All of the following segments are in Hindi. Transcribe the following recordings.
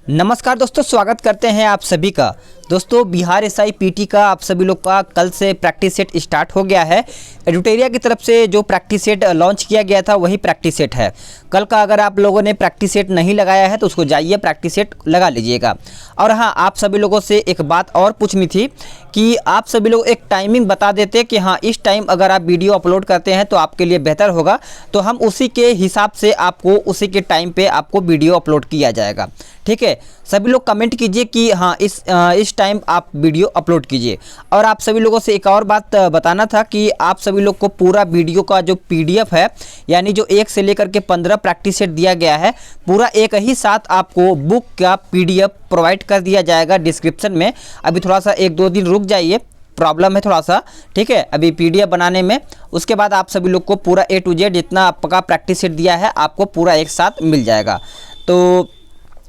नमस्कार दोस्तों, स्वागत करते हैं आप सभी का। दोस्तों, बिहार एसआई पीटी का आप सभी लोग का कल से प्रैक्टिस सेट स्टार्ट हो गया है। एडुटेरिया की तरफ से जो प्रैक्टिस सेट लॉन्च किया गया था वही प्रैक्टिस सेट है। कल का अगर आप लोगों ने प्रैक्टिस सेट नहीं लगाया है तो उसको जाइए प्रैक्टिस सेट लगा लीजिएगा। और हाँ, आप सभी लोगों से एक बात और पूछनी थी कि आप सभी लोग एक टाइमिंग बता देते कि हाँ, इस टाइम अगर आप वीडियो अपलोड करते हैं तो आपके लिए बेहतर होगा, तो हम उसी के हिसाब से आपको उसी के टाइम पे आपको वीडियो अपलोड किया जाएगा। ठीक है, सभी लोग कमेंट कीजिए कि हाँ, इस टाइम आप वीडियो अपलोड कीजिए। और आप सभी लोगों से एक और बात बताना था कि आप सभी लोग को पूरा वीडियो का जो पीडीएफ है, यानी जो 1 से लेकर के 15 प्रैक्टिस सेट दिया गया है, पूरा एक ही साथ आपको बुक का पीडीएफ प्रोवाइड कर दिया जाएगा डिस्क्रिप्शन में। अभी थोड़ा सा 1-2 दिन रुक जाइए, प्रॉब्लम है थोड़ा सा, ठीक है, अभी पीडीएफ बनाने में। उसके बाद आप सभी लोग को पूरा A to Z जितना आपका प्रैक्टिस सेट दिया है आपको पूरा एक साथ मिल जाएगा। तो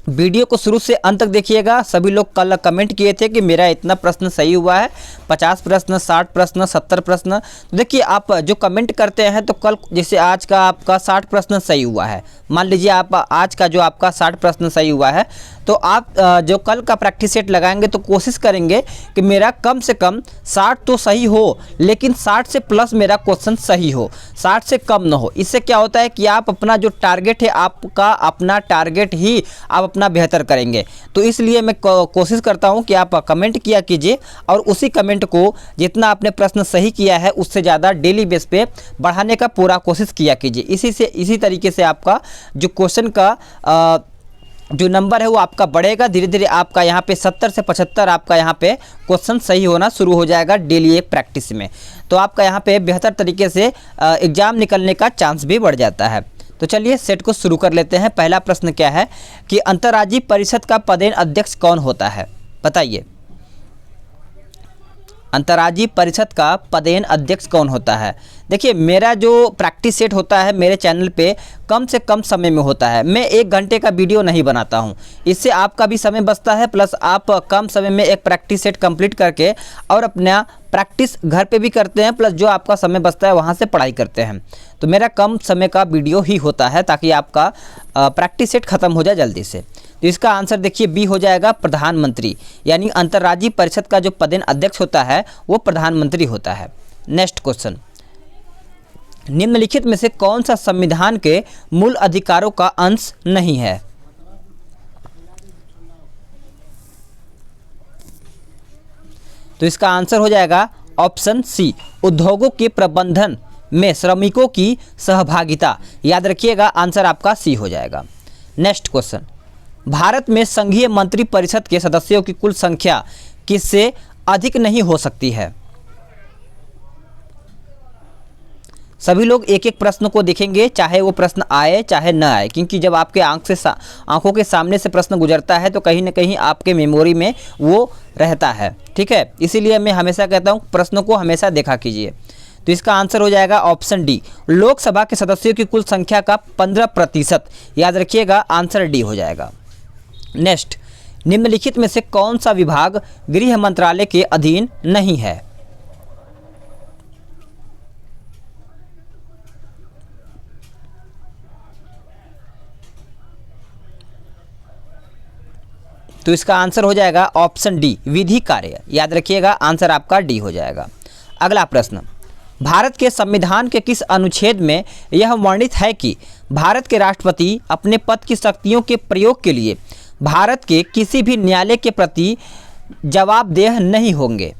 वीडियो को शुरू से अंत तक देखिएगा। सभी लोग कल कमेंट किए थे कि मेरा इतना प्रश्न सही हुआ है, 50 प्रश्न, 60 प्रश्न, 70 प्रश्न। तो देखिए, आप जो कमेंट करते हैं तो कल जैसे आज का आपका 60 प्रश्न सही हुआ है, मान लीजिए आप आज का जो आपका 60 प्रश्न सही हुआ है, तो आप जो कल का प्रैक्टिस सेट लगाएंगे तो कोशिश करेंगे कि मेरा कम से कम 60 तो सही हो, लेकिन 60 से प्लस मेरा क्वेश्चन सही हो, 60 से कम ना हो। इससे क्या होता है कि आप अपना जो टारगेट है, आपका अपना टारगेट ही आप अपना बेहतर करेंगे। तो इसलिए मैं कोशिश करता हूं कि आप कमेंट किया कीजिए और उसी कमेंट को जितना आपने प्रश्न सही किया है उससे ज़्यादा डेली बेस पे बढ़ाने का पूरा कोशिश किया कीजिए। इसी तरीके से आपका जो क्वेश्चन का जो नंबर है वो आपका बढ़ेगा। धीरे धीरे आपका यहाँ पे 70 से 75 आपका यहाँ पे क्वेश्चन सही होना शुरू हो जाएगा डेली एक प्रैक्टिस में। तो आपका यहाँ पे बेहतर तरीके से एग्ज़ाम निकलने का चांस भी बढ़ जाता है। तो चलिए सेट को शुरू कर लेते हैं। पहला प्रश्न क्या है कि अंतर्राज्यीय परिषद का पदेन अध्यक्ष कौन होता है, बताइए। अंतर्राज्यीय परिषद का पदेन अध्यक्ष कौन होता है? देखिए, मेरा जो प्रैक्टिस सेट होता है मेरे चैनल पे कम से कम समय में होता है। मैं 1 घंटे का वीडियो नहीं बनाता हूँ, इससे आपका भी समय बचता है, प्लस आप कम समय में एक प्रैक्टिस सेट कंप्लीट करके और अपना प्रैक्टिस घर पे भी करते हैं, प्लस जो आपका समय बचता है वहाँ से पढ़ाई करते हैं। तो मेरा कम समय का वीडियो ही होता है ताकि आपका प्रैक्टिस सेट ख़त्म हो जाए जल्दी से। तो इसका आंसर देखिए बी हो जाएगा, प्रधानमंत्री। यानी अंतर्राज्यीय परिषद का जो पदेन अध्यक्ष होता है वो प्रधानमंत्री होता है। नेक्स्ट क्वेश्चन, निम्नलिखित में से कौन सा संविधान के मूल अधिकारों का अंश नहीं है? तो इसका आंसर हो जाएगा ऑप्शन सी, उद्योगों के प्रबंधन में श्रमिकों की सहभागिता। याद रखिएगा, आंसर आपका सी हो जाएगा। नेक्स्ट क्वेश्चन, भारत में संघीय मंत्री परिषद के सदस्यों की कुल संख्या किससे अधिक नहीं हो सकती है? सभी लोग एक एक प्रश्न को देखेंगे, चाहे वो प्रश्न आए चाहे न आए, क्योंकि जब आपके आंखों के सामने से प्रश्न गुजरता है तो कहीं ना कहीं आपके मेमोरी में वो रहता है। ठीक है, इसीलिए मैं हमेशा कहता हूँ प्रश्नों को हमेशा देखा कीजिए। तो इसका आंसर हो जाएगा ऑप्शन डी, लोकसभा के सदस्यों की कुल संख्या का 15%। याद रखिएगा, आंसर डी हो जाएगा। नेक्स्ट, निम्नलिखित में से कौन सा विभाग गृह मंत्रालय के अधीन नहीं है? तो इसका आंसर हो जाएगा ऑप्शन डी, विधि कार्य। याद रखिएगा, आंसर आपका डी हो जाएगा। अगला प्रश्न, भारत के संविधान के किस अनुच्छेद में यह वर्णित है कि भारत के राष्ट्रपति अपने पद की शक्तियों के प्रयोग के लिए भारत के किसी भी न्यायालय के प्रति जवाबदेह नहीं होंगे?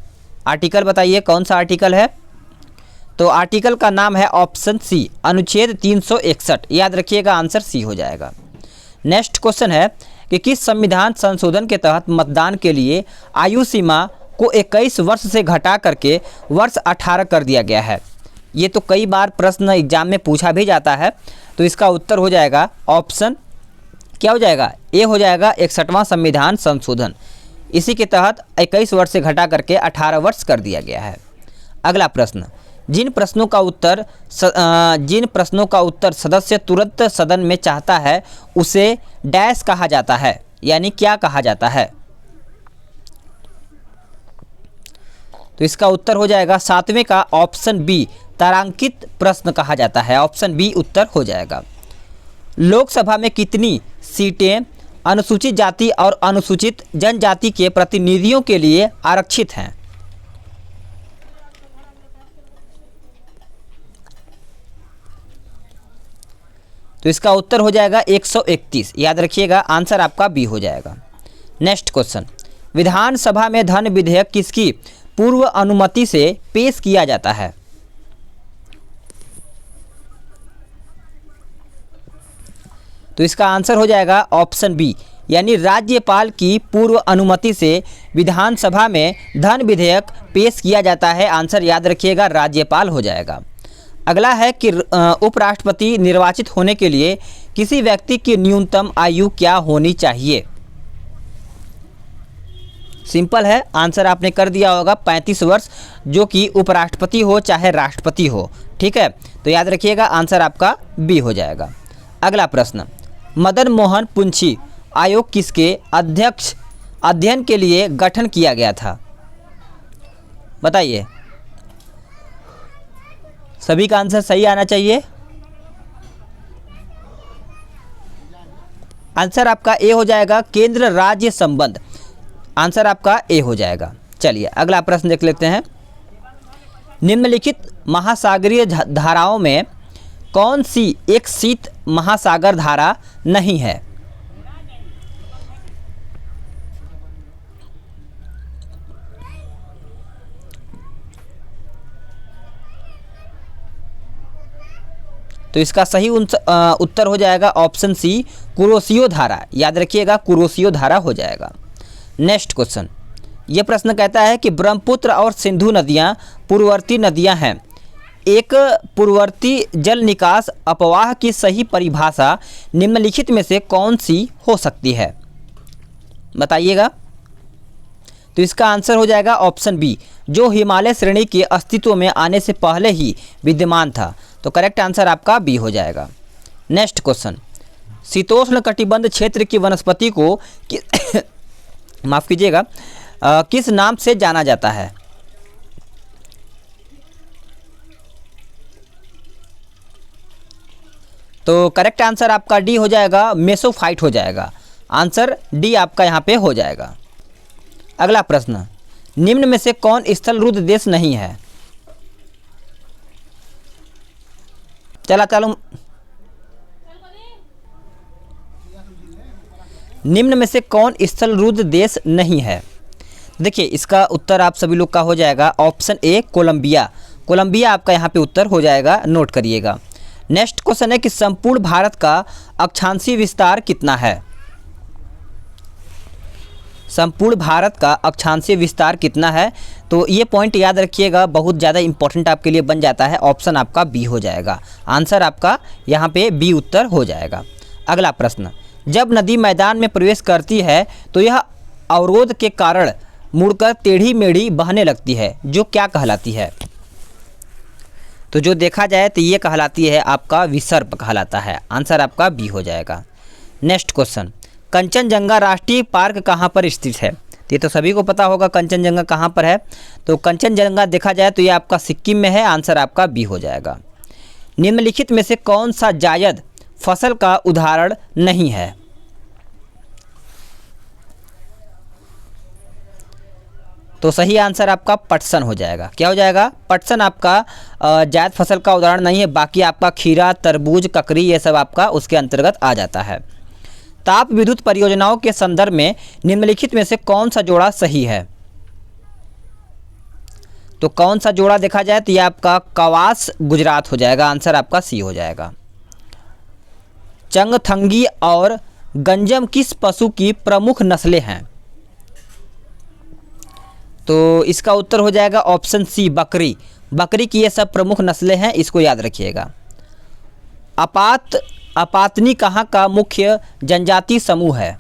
आर्टिकल बताइए, कौन सा आर्टिकल है? तो आर्टिकल का नाम है ऑप्शन सी, अनुच्छेद 361। याद रखिएगा, आंसर सी हो जाएगा। नेक्स्ट क्वेश्चन है कि किस संविधान संशोधन के तहत मतदान के लिए आयु सीमा को 21 वर्ष से घटा करके वर्ष 18 कर दिया गया है? ये तो कई बार प्रश्न एग्जाम में पूछा भी जाता है। तो इसका उत्तर हो जाएगा ऑप्शन क्या हो जाएगा? ए हो जाएगा, 61वां संविधान संशोधन। इसी के तहत 21 वर्ष से घटा करके 18 वर्ष कर दिया गया है। अगला प्रश्न, जिन प्रश्नों का उत्तर सदस्य तुरंत सदन में चाहता है उसे डैश कहा जाता है, यानी क्या कहा जाता है? तो इसका उत्तर हो जाएगा 7वें का ऑप्शन बी, तारांकित प्रश्न कहा जाता है। ऑप्शन बी उत्तर हो जाएगा। लोकसभा में कितनी सीटें अनुसूचित जाति और अनुसूचित जनजाति के प्रतिनिधियों के लिए आरक्षित हैं? तो इसका उत्तर हो जाएगा 131। याद रखिएगा, आंसर आपका बी हो जाएगा। नेक्स्ट क्वेश्चन, विधानसभा में धन विधेयक किसकी पूर्व अनुमति से पेश किया जाता है? तो इसका आंसर हो जाएगा ऑप्शन बी, यानी राज्यपाल की पूर्व अनुमति से विधानसभा में धन विधेयक पेश किया जाता है। आंसर याद रखिएगा, राज्यपाल हो जाएगा। अगला है कि उपराष्ट्रपति निर्वाचित होने के लिए किसी व्यक्ति की न्यूनतम आयु क्या होनी चाहिए? सिंपल है, आंसर आपने कर दिया होगा 35 वर्ष, जो कि उपराष्ट्रपति हो चाहे राष्ट्रपति हो। ठीक है, तो याद रखिएगा, आंसर आपका बी हो जाएगा। अगला प्रश्न, मदन मोहन पुंछी आयोग किसके अध्यक्ष अध्ययन के लिए गठन किया गया था? बताइए, सभी का आंसर सही आना चाहिए। आंसर आपका ए हो जाएगा, केंद्र राज्य संबंध। आंसर आपका ए हो जाएगा। चलिए अगला प्रश्न देख लेते हैं। निम्नलिखित महासागरीय धाराओं में कौन सी एक शीत महासागर धारा नहीं है? तो इसका सही उत्तर हो जाएगा ऑप्शन सी, कुरोशियो धारा। याद रखिएगा, कुरोशियो धारा हो जाएगा। नेक्स्ट क्वेश्चन, यह प्रश्न कहता है कि ब्रह्मपुत्र और सिंधु नदियां पूर्ववर्ती नदियां हैं। एक पूर्ववर्ती जल निकास अपवाह की सही परिभाषा निम्नलिखित में से कौन सी हो सकती है? बताइएगा। तो इसका आंसर हो जाएगा ऑप्शन बी, जो हिमालय श्रेणी के अस्तित्व में आने से पहले ही विद्यमान था। तो करेक्ट आंसर आपका बी हो जाएगा। नेक्स्ट क्वेश्चन, शीतोष्ण कटिबंध क्षेत्र की वनस्पति को माफ कीजिएगा, किस नाम से जाना जाता है? तो करेक्ट आंसर आपका डी हो जाएगा, मेसोफाइट हो जाएगा। आंसर डी आपका यहाँ पे हो जाएगा। अगला प्रश्न, निम्न में से कौन स्थल रुद्र देश नहीं है? चलो निम्न में से कौन स्थल रुद्र देश नहीं है? देखिए, इसका उत्तर आप सभी लोग का हो जाएगा ऑप्शन ए, कोलंबिया। कोलंबिया आपका यहाँ पे उत्तर हो जाएगा, नोट करिएगा। नेक्स्ट क्वेश्चन है कि संपूर्ण भारत का अक्षांशीय विस्तार कितना है? संपूर्ण भारत का अक्षांशीय विस्तार कितना है? तो ये पॉइंट याद रखिएगा, बहुत ज़्यादा इंपॉर्टेंट आपके लिए बन जाता है। ऑप्शन आपका बी हो जाएगा। आंसर आपका यहाँ पे बी उत्तर हो जाएगा। अगला प्रश्न, जब नदी मैदान में प्रवेश करती है तो यह अवरोध के कारण मुड़कर टेढ़ी मेढ़ी बहने लगती है, जो क्या कहलाती है? तो जो देखा जाए तो ये कहलाती है आपका विसर्प कहलाता है। आंसर आपका बी हो जाएगा। नेक्स्ट क्वेश्चन, कंचनजंगा राष्ट्रीय पार्क कहाँ पर स्थित है? ये तो सभी को पता होगा कंचनजंगा कहाँ पर है। तो कंचनजंगा देखा जाए तो ये आपका सिक्किम में है। आंसर आपका बी हो जाएगा। निम्नलिखित में से कौन सा जायद फसल का उदाहरण नहीं है? तो सही आंसर आपका पटसन हो जाएगा। क्या हो जाएगा? पटसन आपका जायद फसल का उदाहरण नहीं है। बाकी आपका खीरा, तरबूज, ककड़ी ये सब आपका उसके अंतर्गत आ जाता है। ताप विद्युत परियोजनाओं के संदर्भ में निम्नलिखित में से कौन सा जोड़ा सही है? तो कौन सा जोड़ा देखा जाए तो यह आपका कवास गुजरात हो जाएगा। आंसर आपका सी हो जाएगा। चंगथंगी और गंजम किस पशु की प्रमुख नस्लें हैं? तो इसका उत्तर हो जाएगा ऑप्शन सी, बकरी। बकरी की ये सब प्रमुख नस्लें हैं, इसको याद रखिएगा। अपातनी कहाँ का मुख्य जनजाति समूह है?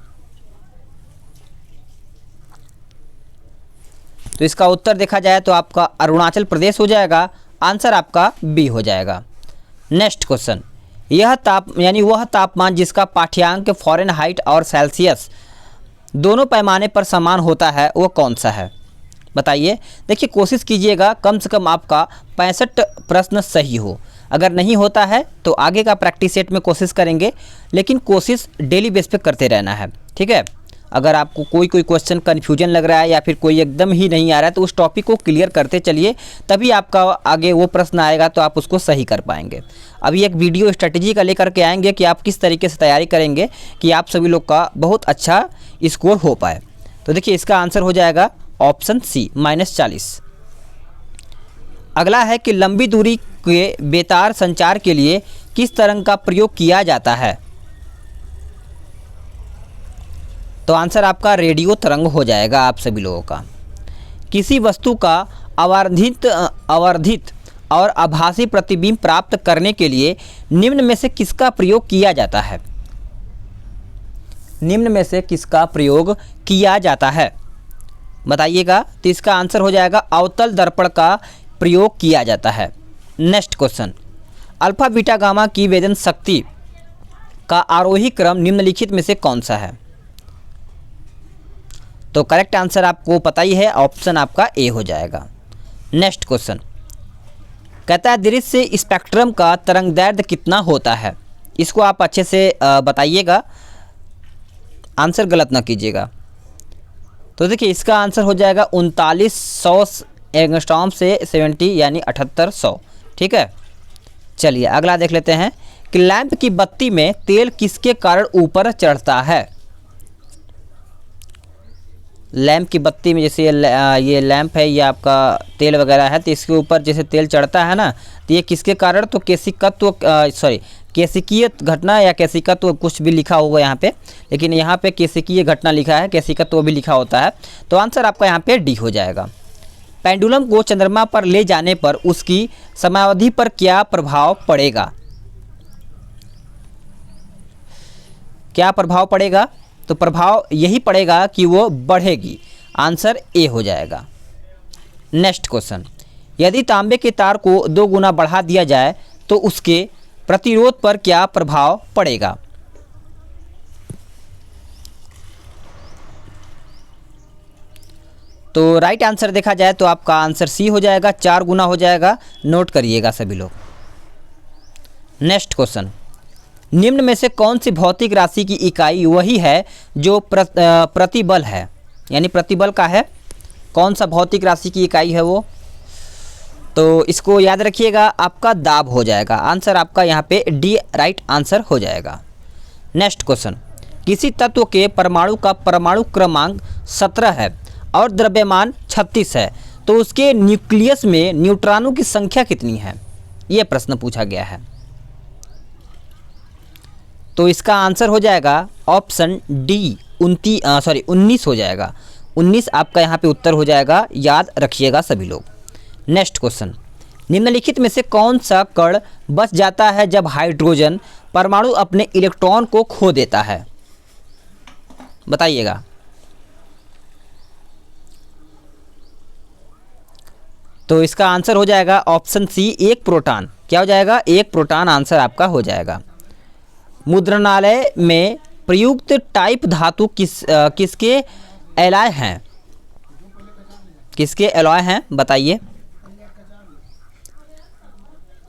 तो इसका उत्तर देखा जाए तो आपका अरुणाचल प्रदेश हो जाएगा। आंसर आपका बी हो जाएगा। नेक्स्ट क्वेश्चन, वह तापमान जिसका पाठ्यांक फ़ारेनहाइट और सेल्सियस दोनों पैमाने पर समान होता है, वो कौन सा है? बताइए। देखिए, कोशिश कीजिएगा कम से कम आपका 65 प्रश्न सही हो। अगर नहीं होता है तो आगे का प्रैक्टिस सेट में कोशिश करेंगे, लेकिन कोशिश डेली बेस पे करते रहना है। ठीक है। अगर आपको कोई क्वेश्चन कन्फ्यूजन लग रहा है या फिर कोई एकदम ही नहीं आ रहा है तो उस टॉपिक को क्लियर करते चलिए, तभी आपका आगे वो प्रश्न आएगा तो आप उसको सही कर पाएंगे। अभी एक वीडियो स्ट्रेटजी का लेकर के आएंगे कि आप किस तरीके से तैयारी करेंगे कि आप सभी लोग का बहुत अच्छा स्कोर हो पाए। तो देखिए इसका आंसर हो जाएगा ऑप्शन सी -40। अगला है कि लंबी दूरी के बेतार संचार के लिए किस तरंग का प्रयोग किया जाता है? तो आंसर आपका रेडियो तरंग हो जाएगा आप सभी लोगों का। किसी वस्तु का आवर्धित और आभासी प्रतिबिंब प्राप्त करने के लिए निम्न में से किसका प्रयोग किया जाता है? निम्न में से किसका प्रयोग किया जाता है बताइएगा। तो इसका आंसर हो जाएगा अवतल दर्पण का प्रयोग किया जाता है। Next question, alpha beta gamma की वेदन शक्ति का आरोही क्रम निम्नलिखित में से कौन सा है? तो करेक्ट आंसर आपको पता ही है, ऑप्शन आपका ए हो जाएगा। नेक्स्ट क्वेश्चन कहता है दृश्य स्पेक्ट्रम का तरंगदैर्ध्य कितना होता है? इसको आप अच्छे से बताइएगा, आंसर गलत ना कीजिएगा। तो देखिए इसका आंसर हो जाएगा 3900 एंगस्ट्रॉम से 70 यानी 7800। ठीक है, चलिए अगला देख लेते हैं कि लैंप की बत्ती में तेल किसके कारण ऊपर चढ़ता है? लैंप की बत्ती में जैसे ये लैंप है, ये आपका तेल वगैरह है, तो इसके ऊपर जैसे तेल चढ़ता है ना, तो ये किसके कारण? तो केसिकीय घटना या केसिकत्व कुछ भी लिखा होगा यहाँ पे, लेकिन यहाँ पे केसिकीय घटना लिखा है, केसिकत्व भी लिखा होता है। तो आंसर आपका यहाँ पे डी हो जाएगा। पेंडुलम को चंद्रमा पर ले जाने पर उसकी समयावधि पर क्या प्रभाव पड़ेगा? क्या प्रभाव पड़ेगा? तो प्रभाव यही पड़ेगा कि वो बढ़ेगी। आंसर ए हो जाएगा। नेक्स्ट क्वेश्चन, यदि तांबे के तार को 2 गुना बढ़ा दिया जाए तो उसके प्रतिरोध पर क्या प्रभाव पड़ेगा? तो राइट आंसर देखा जाए तो आपका आंसर सी हो जाएगा, 4 गुना हो जाएगा। नोट करिएगा सभी लोग। नेक्स्ट क्वेश्चन, निम्न में से कौन सी भौतिक राशि की इकाई वही है जो प्रतिबल है? यानी प्रतिबल का है, कौन सा भौतिक राशि की इकाई है वो? तो इसको याद रखिएगा, आपका दाब हो जाएगा। आंसर आपका यहाँ पे डी राइट आंसर हो जाएगा। नेक्स्ट क्वेश्चन, किसी तत्व के परमाणु का परमाणु क्रमांक 17 है और द्रव्यमान 36 है, तो उसके न्यूक्लियस में न्यूट्रॉनों की संख्या कितनी है? ये प्रश्न पूछा गया है। तो इसका आंसर हो जाएगा ऑप्शन डी 19 हो जाएगा। 19 आपका यहाँ पे उत्तर हो जाएगा, याद रखिएगा सभी लोग। नेक्स्ट क्वेश्चन, निम्नलिखित में से कौन सा कण बच जाता है जब हाइड्रोजन परमाणु अपने इलेक्ट्रॉन को खो देता है? बताइएगा। तो इसका आंसर हो जाएगा ऑप्शन सी, एक प्रोटॉन। क्या हो जाएगा? एक प्रोटॉन आंसर आपका हो जाएगा। मुद्रणालय में प्रयुक्त टाइप धातु किसके एलॉय हैं? किसके एलॉय हैं बताइए।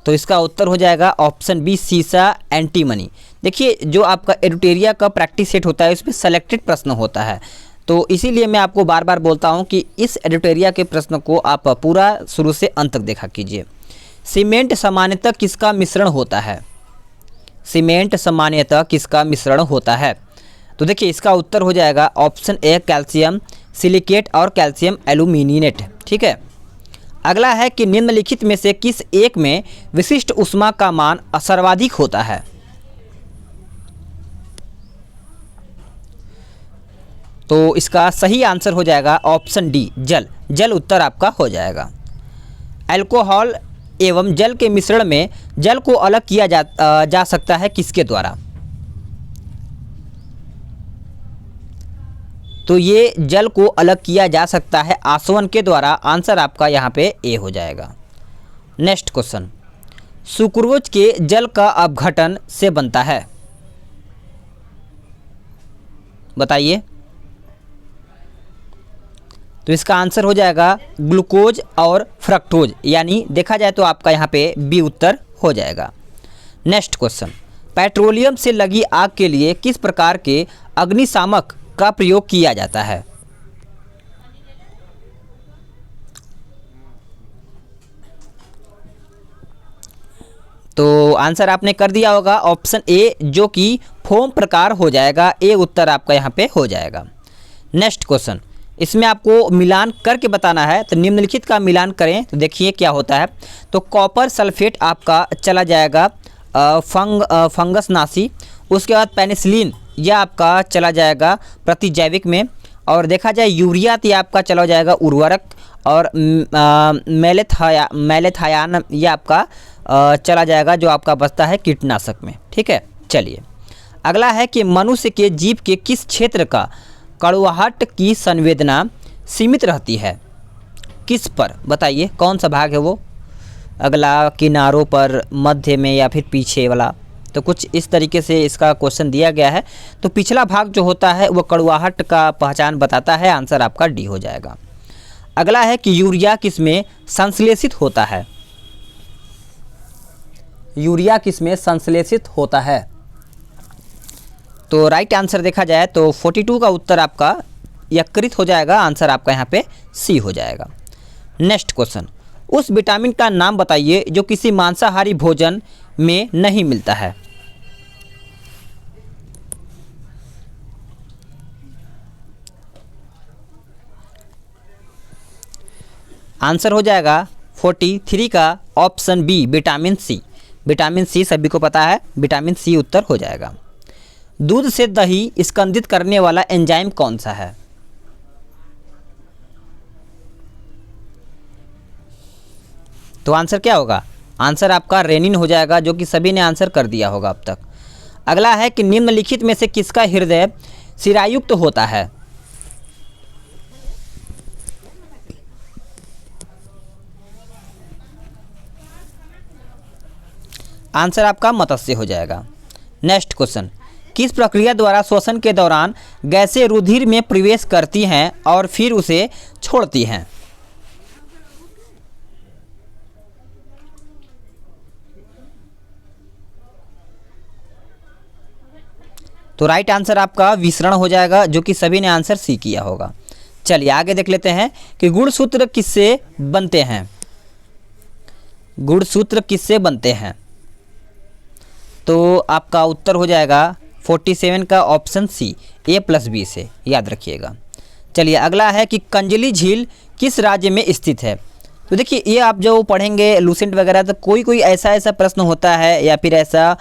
तो इसका उत्तर हो जाएगा ऑप्शन बी, सीसा एंटीमनी। देखिए जो आपका एडुटेरिया का प्रैक्टिस सेट होता है उसमें सेलेक्टेड प्रश्न होता है, तो इसीलिए मैं आपको बार बार बोलता हूं कि इस एडुटेरिया के प्रश्न को आप पूरा शुरू से अंत तक देखा कीजिए। सीमेंट सामान्यतः किसका मिश्रण होता है? सीमेंट सामान्यतः किसका मिश्रण होता है? तो देखिए इसका उत्तर हो जाएगा ऑप्शन ए, कैल्शियम सिलिकेट और कैल्शियम एल्यूमिनेट। ठीक है, अगला है कि निम्नलिखित में से किस एक में विशिष्ट ऊष्मा का मान सर्वाधिक होता है? तो इसका सही आंसर हो जाएगा ऑप्शन डी, जल। जल उत्तर आपका हो जाएगा। अल्कोहल एवं जल के मिश्रण में जल को अलग किया जा सकता है किसके द्वारा? तो ये जल को अलग किया जा सकता है आसवन के द्वारा। आंसर आपका यहाँ पे ए हो जाएगा। नेक्स्ट क्वेश्चन, सुक्रोज के जल का अपघटन से बनता है? बताइए। तो इसका आंसर हो जाएगा ग्लूकोज और फ्रक्टोज, यानी देखा जाए तो आपका यहाँ पे बी उत्तर हो जाएगा। नेक्स्ट क्वेश्चन, पेट्रोलियम से लगी आग के लिए किस प्रकार के अग्निशामक का प्रयोग किया जाता है? तो आंसर आपने कर दिया होगा ऑप्शन ए, जो कि फोम प्रकार हो जाएगा। ए उत्तर आपका यहाँ पे हो जाएगा। नेक्स्ट क्वेश्चन, इसमें आपको मिलान करके बताना है, तो निम्नलिखित का मिलान करें तो देखिए क्या होता है। तो कॉपर सल्फेट आपका चला जाएगा फंगस नाशी, उसके बाद पेनिसिलिन यह आपका चला जाएगा प्रतिजैविक में, और देखा जाए यूरिया तो आपका चला जाएगा उर्वरक, और मेलेथायान यह आपका चला जाएगा जो आपका बचता है कीटनाशक में। ठीक है, चलिए अगला है कि मनुष्य के जीभ के किस क्षेत्र का कड़वाहट की संवेदना सीमित रहती है? किस पर बताइए, कौन सा भाग है वो? अगला किनारों पर, मध्य में, या फिर पीछे वाला? तो कुछ इस तरीके से इसका क्वेश्चन दिया गया है। तो पिछला भाग जो होता है वो कड़वाहट का पहचान बताता है। आंसर आपका डी हो जाएगा। अगला है कि यूरिया किसमें संश्लेषित होता है? यूरिया किसमें संश्लेषित होता है? तो राइट आंसर देखा जाए तो 42 का उत्तर आपका यकृत हो जाएगा। आंसर आपका यहाँ पे सी हो जाएगा। नेक्स्ट क्वेश्चन, उस विटामिन का नाम बताइए जो किसी मांसाहारी भोजन में नहीं मिलता है। आंसर हो जाएगा 43 का option B, vitamin C. Vitamin C सभी को पता है, विटामिन सी उत्तर हो जाएगा। दूध से दही स्कंदित करने वाला एंजाइम कौन सा है? तो आंसर क्या होगा? आंसर आपका रेनिन हो जाएगा, जो कि सभी ने आंसर कर दिया होगा अब तक। अगला है कि निम्नलिखित में से किसका हृदय शिरायुक्त होता है? आंसर आपका मत्स्य हो जाएगा। नेक्स्ट क्वेश्चन, किस प्रक्रिया द्वारा श्वसन के दौरान गैसें रुधिर में प्रवेश करती हैं और फिर उसे छोड़ती हैं? तो राइट आंसर आपका विसरण हो जाएगा, जो कि सभी ने आंसर सी किया होगा। चलिए आगे देख लेते हैं कि गुणसूत्र किससे बनते हैं? गुणसूत्र किससे बनते हैं? तो आपका उत्तर हो जाएगा 47 का ऑप्शन सी, A+B से, याद रखिएगा। चलिए अगला है कि कंजली झील किस राज्य में स्थित है? तो देखिए ये आप जो पढ़ेंगे लूसेंट वगैरह, तो कोई ऐसा प्रश्न होता है या फिर ऐसा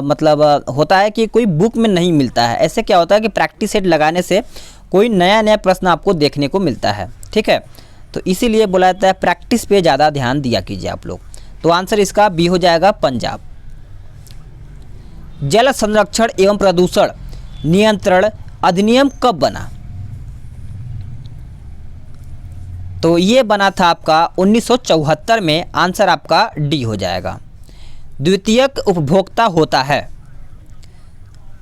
मतलब होता है कि कोई बुक में नहीं मिलता है। ऐसे क्या होता है कि प्रैक्टिस सेट लगाने से कोई नया प्रश्न आपको देखने को मिलता है। ठीक है, तो इसीलिए बोला जाता है प्रैक्टिस पे ज़्यादा ध्यान दिया कीजिए आप लोग। तो आंसर इसका बी हो जाएगा, पंजाब। जल संरक्षण एवं प्रदूषण नियंत्रण अधिनियम कब बना? तो ये बना था आपका 1974 में। आंसर आपका डी हो जाएगा। द्वितीयक उपभोक्ता होता है,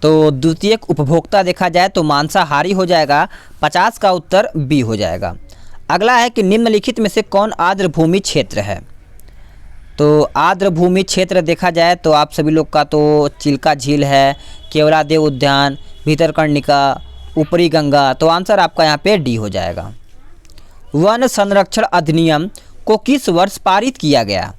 तो द्वितीयक उपभोक्ता देखा जाए तो मांसाहारी हो जाएगा। 50 का उत्तर बी हो जाएगा। अगला है कि निम्नलिखित में से कौन आर्द्र भूमि क्षेत्र है? तो आर्द्र भूमि क्षेत्र देखा जाए तो आप सभी लोग का तो चिल्का झील है, केवलादेव उद्यान, भीतरकर्णिका, ऊपरी गंगा। तो आंसर आपका यहाँ पे डी हो जाएगा। वन संरक्षण अधिनियम को किस वर्ष पारित किया गया?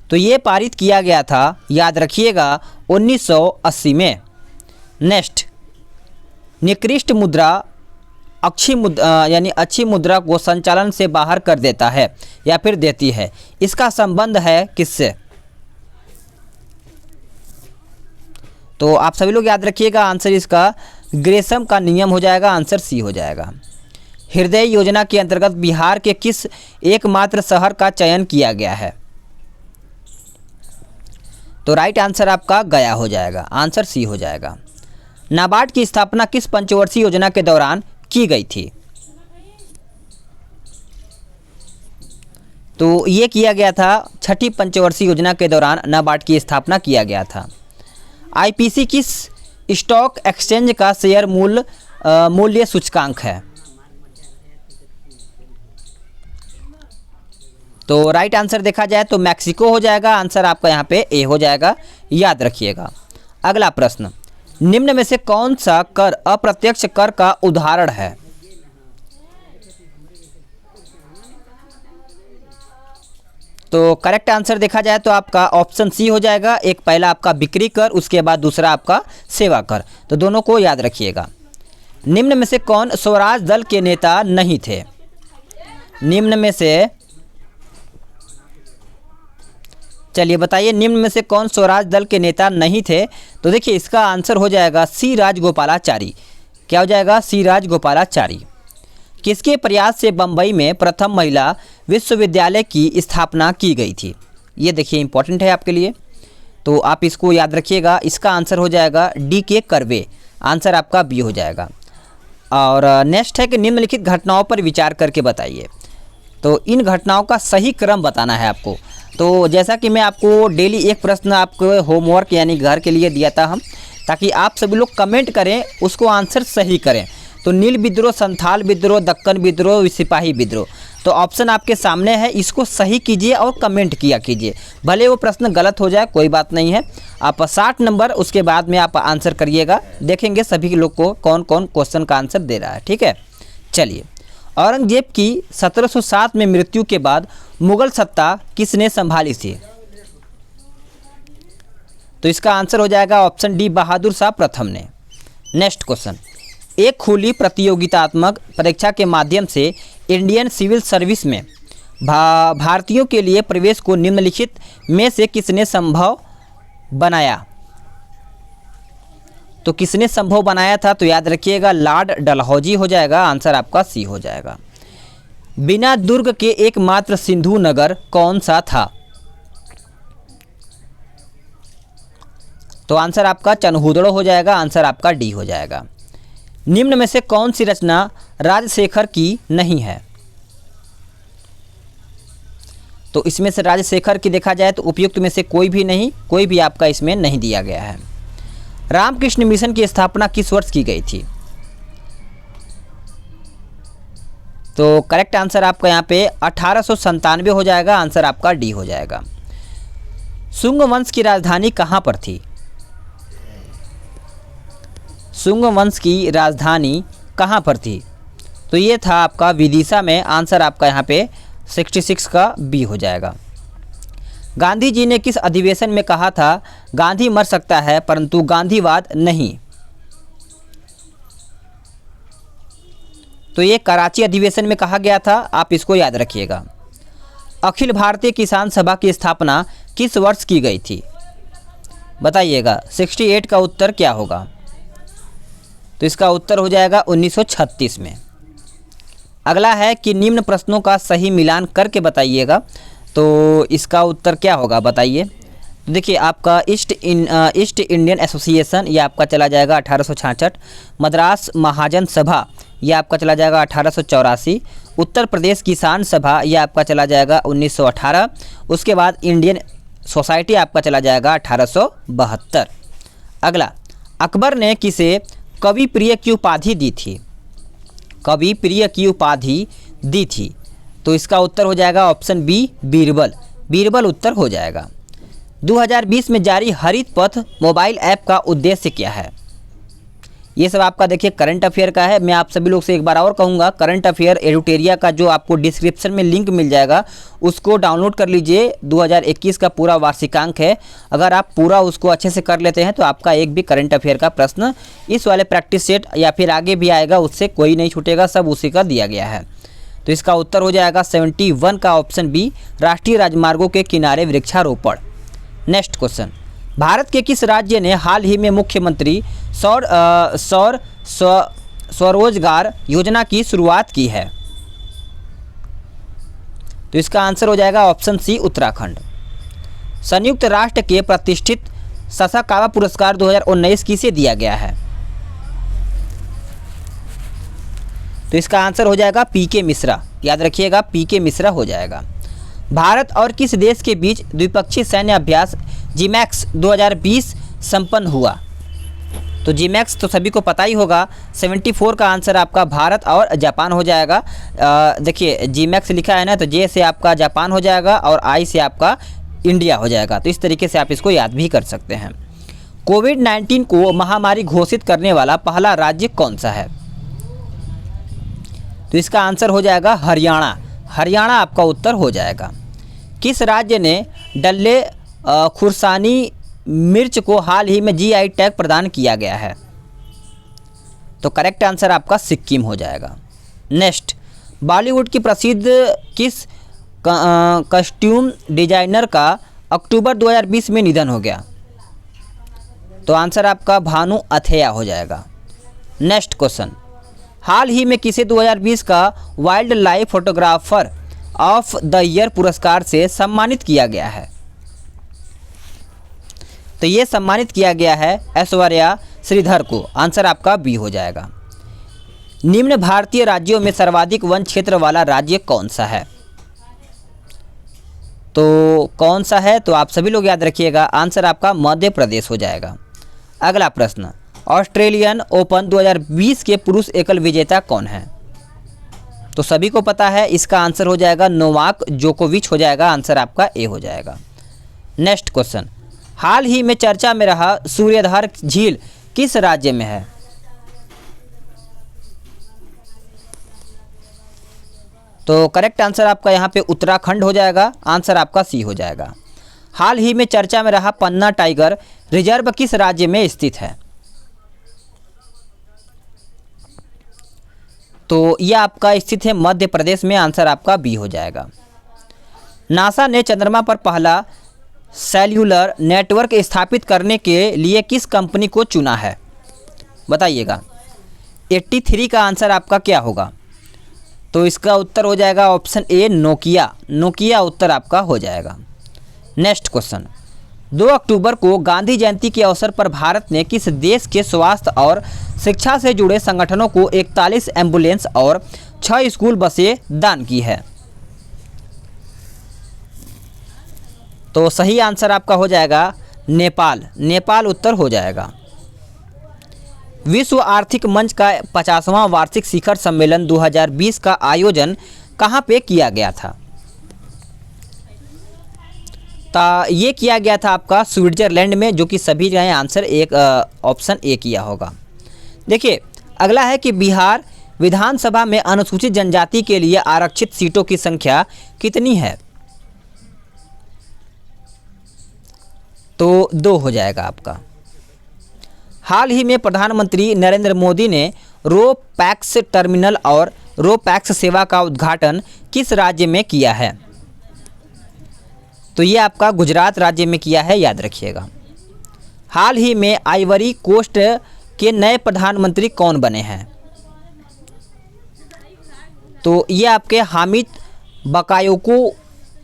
तो ये पारित किया गया था, याद रखिएगा, 1980 में। नेक्स्ट, निकृष्ट मुद्रा अच्छी मुद्रा को संचालन से बाहर कर देता है या फिर देती है, इसका संबंध है किससे? तो आप सभी लोग याद रखिएगा, आंसर इसका ग्रेसम का नियम हो जाएगा। आंसर सी हो जाएगा। हृदय योजना के अंतर्गत बिहार के किस एकमात्र शहर का चयन किया गया है? तो राइट आंसर आपका गया हो जाएगा। आंसर सी हो जाएगा। नाबार्ड की स्थापना किस पंचवर्षीय योजना के दौरान की गई थी? तो ये किया गया था छठी पंचवर्षीय योजना के दौरान नाबार्ड की स्थापना किया गया था। आईपीसी किस स्टॉक एक्सचेंज का शेयर मूल्य सूचकांक है? तो राइट आंसर देखा जाए तो मैक्सिको हो जाएगा। आंसर आपका यहाँ पे ए हो जाएगा, याद रखिएगा। अगला प्रश्न, निम्न में से कौन सा कर अप्रत्यक्ष कर का उदाहरण है? तो करेक्ट आंसर देखा जाए तो आपका ऑप्शन सी हो जाएगा। एक पहला आपका बिक्री कर, उसके बाद दूसरा आपका सेवा कर, तो दोनों को याद रखिएगा। निम्न में से कौन स्वराज दल के नेता नहीं थे? निम्न में से, चलिए बताइए, निम्न में से कौन स्वराज दल के नेता नहीं थे? तो देखिए इसका आंसर हो जाएगा सी राजगोपालाचारी। क्या हो जाएगा? सी राजगोपालाचारी। किसके प्रयास से बम्बई में प्रथम महिला विश्वविद्यालय की स्थापना की गई थी? ये देखिए इंपॉर्टेंट है आपके लिए, तो आप इसको याद रखिएगा। इसका आंसर हो जाएगा डी के कर्वे। आंसर आपका बी हो जाएगा। और नेक्स्ट है कि निम्नलिखित घटनाओं पर विचार करके बताइए। तो इन घटनाओं का सही क्रम बताना है आपको। तो जैसा कि मैं आपको डेली एक प्रश्न आपको होमवर्क यानी घर के लिए दिया था हम, ताकि आप सभी लोग कमेंट करें, उसको आंसर सही करें। तो नील विद्रोह, संथाल विद्रोह, दक्कन विद्रोह, सिपाही विद्रोह, तो ऑप्शन आपके सामने है, इसको सही कीजिए और कमेंट किया कीजिए। भले वो प्रश्न गलत हो जाए कोई बात नहीं है, आप 60 नंबर उसके बाद में आप आंसर करिएगा। देखेंगे सभी लोग को कौन कौन क्वेश्चन का आंसर दे रहा है, ठीक है। चलिए, औरंगजेब की 1707 में मृत्यु के बाद मुगल सत्ता किसने संभाली थी? तो इसका आंसर हो जाएगा ऑप्शन डी, बहादुर शाह प्रथम ने। नेक्स्ट क्वेश्चन, एक खुली प्रतियोगितात्मक परीक्षा के माध्यम से इंडियन सिविल सर्विस में भारतीयों के लिए प्रवेश को निम्नलिखित में से किसने संभव बनाया? तो किसने संभव बनाया था? तो याद रखिएगा लॉर्ड डलहौजी हो जाएगा। आंसर आपका सी हो जाएगा। बिना दुर्ग के एकमात्र सिंधु नगर कौन सा था? तो आंसर आपका चनहुदड़ो हो जाएगा। आंसर आपका डी हो जाएगा। निम्न में से कौन सी रचना राजशेखर की नहीं है? तो इसमें से राजशेखर की देखा जाए तो उपयुक्त में से कोई भी नहीं, कोई भी आपका इसमें नहीं दिया गया है। रामकृष्ण मिशन की स्थापना किस वर्ष की गई थी? तो करेक्ट आंसर आपका यहाँ पे 1897 हो जाएगा। आंसर आपका डी हो जाएगा। शुंग वंश की राजधानी कहाँ पर थी? शुंग वंश की राजधानी कहाँ पर थी? तो ये था आपका विदिशा में। आंसर आपका यहाँ पे 66 का बी हो जाएगा। गांधी जी ने किस अधिवेशन में कहा था गांधी मर सकता है परंतु गांधीवाद नहीं? तो ये कराची अधिवेशन में कहा गया था, आप इसको याद रखिएगा। अखिल भारतीय किसान सभा की स्थापना किस वर्ष की गई थी? बताइएगा 68 का उत्तर क्या होगा? तो इसका उत्तर हो जाएगा 1936 में। अगला है कि निम्न प्रश्नों का सही मिलान करके बताइएगा। तो इसका उत्तर क्या होगा बताइए। तो देखिए आपका ईस्ट इंडियन एसोसिएशन ये आपका चला जाएगा 1866। मद्रास महाजन सभा ये आपका चला जाएगा 1884। उत्तर प्रदेश किसान सभा ये आपका चला जाएगा 1918। उसके बाद इंडियन सोसाइटी आपका चला जाएगा 1872। अगला, अकबर ने किसे कवि प्रिय की उपाधि दी थी? कवि प्रिय की उपाधि दी थी। तो इसका उत्तर हो जाएगा ऑप्शन बी, बीरबल। बीरबल उत्तर हो जाएगा। 2020 में जारी हरित पथ मोबाइल ऐप का उद्देश्य क्या है? ये सब आपका देखिए करंट अफेयर का है। मैं आप सभी लोग से एक बार और कहूँगा, करंट अफेयर एडुटेरिया का जो आपको डिस्क्रिप्शन में लिंक मिल जाएगा उसको डाउनलोड कर लीजिए। 2021 का पूरा वार्षिकांक है। अगर आप पूरा उसको अच्छे से कर लेते हैं तो आपका एक भी करंट अफेयर का प्रश्न इस वाले प्रैक्टिस सेट या फिर आगे भी आएगा उससे कोई नहीं छूटेगा, सब उसी का दिया गया है। तो इसका उत्तर हो जाएगा 71 का ऑप्शन बी, राष्ट्रीय राजमार्गों के किनारे वृक्षारोपण। नेक्स्ट क्वेश्चन, भारत के किस राज्य ने हाल ही में मुख्यमंत्री स्वरोजगार योजना की शुरुआत की है? तो इसका आंसर हो जाएगा ऑप्शन सी, उत्तराखंड। संयुक्त राष्ट्र के प्रतिष्ठित ससाकावा पुरस्कार 2019 किसे दिया गया है? तो इसका आंसर हो जाएगा पीके मिश्रा। याद रखिएगा पीके मिश्रा हो जाएगा। भारत और किस देश के बीच द्विपक्षीय सैन्य अभ्यास जिमैक्स 2020 संपन्न हुआ? तो जी मैक्स तो सभी को पता ही होगा, 74 का आंसर आपका भारत और जापान हो जाएगा। देखिए जी मैक्स लिखा है ना, तो जे से आपका जापान हो जाएगा और आई से आपका इंडिया हो जाएगा। तो इस तरीके से आप इसको याद भी कर सकते हैं। कोविड-19 को महामारी घोषित करने वाला पहला राज्य कौन सा है? तो इसका आंसर हो जाएगा हरियाणा। हरियाणा आपका उत्तर हो जाएगा। किस राज्य ने डल्ले खुरसानी मिर्च को हाल ही में जीआई टैग प्रदान किया गया है? तो करेक्ट आंसर आपका सिक्किम हो जाएगा। नेक्स्ट, बॉलीवुड की प्रसिद्ध किस कॉस्ट्यूम डिजाइनर का अक्टूबर 2020 में निधन हो गया? तो आंसर आपका भानु अथैया हो जाएगा। नेक्स्ट क्वेश्चन, हाल ही में किसे 2020 का wild life photographer of the year पुरस्कार से सम्मानित किया गया है? तो ये सम्मानित किया गया है ऐश्वर्या श्रीधर को। आंसर आपका बी हो जाएगा। निम्न भारतीय राज्यों में सर्वाधिक वन क्षेत्र वाला राज्य कौन सा है? तो कौन सा है? तो आप सभी लोग याद रखिएगा, आंसर आपका मध्य प्रदेश हो जाएगा। अगला प्रश्न, ऑस्ट्रेलियन ओपन 2020 के पुरुष एकल विजेता कौन है? तो सभी को पता है, इसका आंसर हो जाएगा नोवाक जोकोविच हो जाएगा। आंसर आपका ए हो जाएगा। नेक्स्ट क्वेश्चन, हाल ही में चर्चा में रहा सूर्यधार झील किस राज्य में है? तो करेक्ट आंसर आपका यहाँ पे उत्तराखंड हो जाएगा। आंसर आपका सी हो जाएगा। हाल ही में चर्चा में रहा पन्ना टाइगर रिजर्व किस राज्य में स्थित है? तो यह आपका स्थित है मध्य प्रदेश में। आंसर आपका बी हो जाएगा। नासा ने चंद्रमा पर पहला सेल्यूलर नेटवर्क स्थापित करने के लिए किस कंपनी को चुना है? बताइएगा। 83 का आंसर आपका क्या होगा? तो इसका उत्तर हो जाएगा ऑप्शन ए नोकिया। नोकिया उत्तर आपका हो जाएगा। नेक्स्ट क्वेश्चन, 2 अक्टूबर को गांधी जयंती के अवसर पर भारत ने किस देश के स्वास्थ्य और शिक्षा से जुड़े संगठनों को 41 एम्बुलेंस और 6 स्कूल बसें दान की है? तो सही आंसर आपका हो जाएगा नेपाल। नेपाल उत्तर हो जाएगा। विश्व आर्थिक मंच का 50वां वार्षिक शिखर सम्मेलन 2020 का आयोजन कहाँ पे किया गया था? ये किया गया था आपका स्विट्जरलैंड में, जो कि सभी जो है आंसर एक ऑप्शन ए किया होगा। देखिए अगला है कि बिहार विधानसभा में अनुसूचित जनजाति के लिए आरक्षित सीटों की संख्या कितनी है? तो 2 हो जाएगा आपका। हाल ही में प्रधानमंत्री नरेंद्र मोदी ने रो पैक्स टर्मिनल और रो पैक्स सेवा का उद्घाटन किस राज्य में किया है? तो ये आपका गुजरात राज्य में किया है, याद रखिएगा। हाल ही में आइवरी कोस्ट के नए प्रधानमंत्री कौन बने हैं? तो ये आपके हामिद बकायोको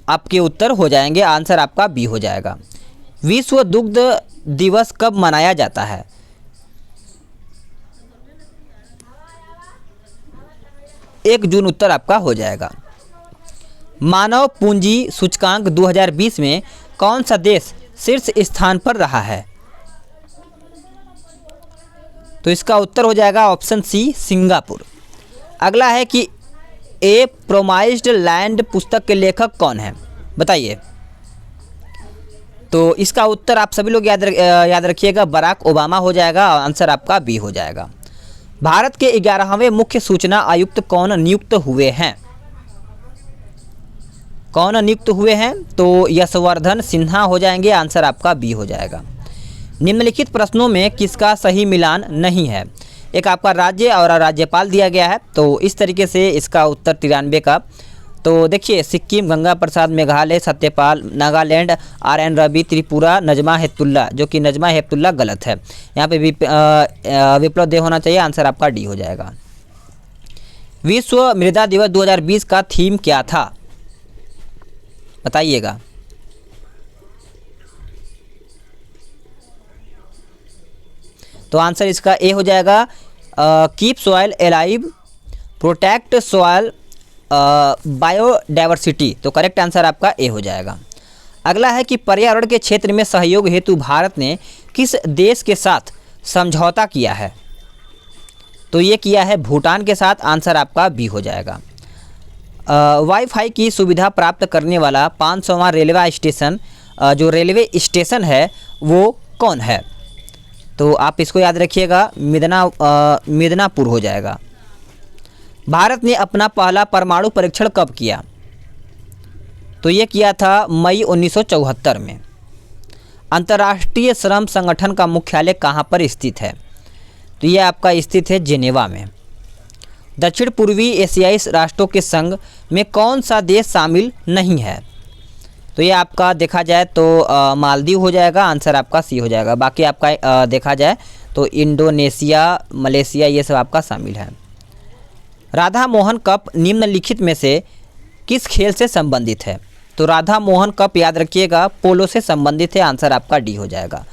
आपके उत्तर हो जाएंगे। आंसर आपका बी हो जाएगा। विश्व दुग्ध दिवस कब मनाया जाता है? एक जून उत्तर आपका हो जाएगा। मानव पूंजी सूचकांक 2020 में कौन सा देश शीर्ष स्थान पर रहा है? तो इसका उत्तर हो जाएगा ऑप्शन सी सिंगापुर। अगला है कि ए प्रोमाइज्ड लैंड पुस्तक के लेखक कौन है? बताइए। तो इसका उत्तर आप सभी लोग याद रखिएगा, बराक ओबामा हो जाएगा। आंसर आपका बी हो जाएगा। भारत के 11वें मुख्य सूचना आयुक्त कौन नियुक्त हुए हैं? कौन नियुक्त हुए हैं? तो यशवर्धन सिन्हा हो जाएंगे। आंसर आपका बी हो जाएगा। निम्नलिखित प्रश्नों में किसका सही मिलान नहीं है? एक आपका राज्य और राज्यपाल दिया गया है, तो इस तरीके से इसका उत्तर 93 का। तो देखिए सिक्किम, गंगा प्रसाद, मेघालय, सत्यपाल, नागालैंड, RN रवि, त्रिपुरा, नजमा हेपतुल्ला, जो कि नजमा हेपतुल्ला गलत है। यहाँ पे विप्लव देव होना चाहिए। आंसर आपका डी हो जाएगा। विश्व मृदा दिवस 2020 का थीम क्या था? बताइएगा। तो आंसर इसका ए हो जाएगा, keep soil alive, protect soil biodiversity. तो करेक्ट आंसर आपका ए हो जाएगा। अगला है कि पर्यावरण के क्षेत्र में सहयोग हेतु भारत ने किस देश के साथ समझौता किया है? तो ये किया है भूटान के साथ। आंसर आपका बी हो जाएगा। वाईफाई की सुविधा प्राप्त करने वाला 500वां रेलवे स्टेशन जो रेलवे स्टेशन है वो कौन है? तो आप इसको याद रखिएगा, मिदनापुर हो जाएगा। भारत ने अपना पहला परमाणु परीक्षण कब किया? तो ये किया था मई 1974 में। अंतर्राष्ट्रीय श्रम संगठन का मुख्यालय कहाँ पर स्थित है? तो ये आपका स्थित है जेनेवा में। दक्षिण पूर्वी एशियाई राष्ट्रों के संघ में कौन सा देश शामिल नहीं है? तो ये आपका देखा जाए तो मालदीव हो जाएगा। आंसर आपका सी हो जाएगा। बाकी आपका देखा जाए तो इंडोनेशिया, मलेशिया ये सब आपका शामिल है। राधा मोहन कप निम्नलिखित में से किस खेल से संबंधित है? तो राधा मोहन कप याद रखिएगा पोलो से संबंधित है। आंसर आपका डी हो जाएगा।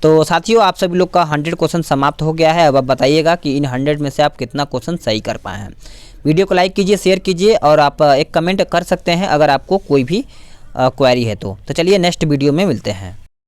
तो साथियों, आप सभी लोग का 100 क्वेश्चन समाप्त हो गया है। अब आप बताइएगा कि इन 100 में से आप कितना क्वेश्चन सही कर पाए हैं। वीडियो को लाइक कीजिए, शेयर कीजिए और आप एक कमेंट कर सकते हैं अगर आपको कोई भी क्वेरी है तो चलिए नेक्स्ट वीडियो में मिलते हैं।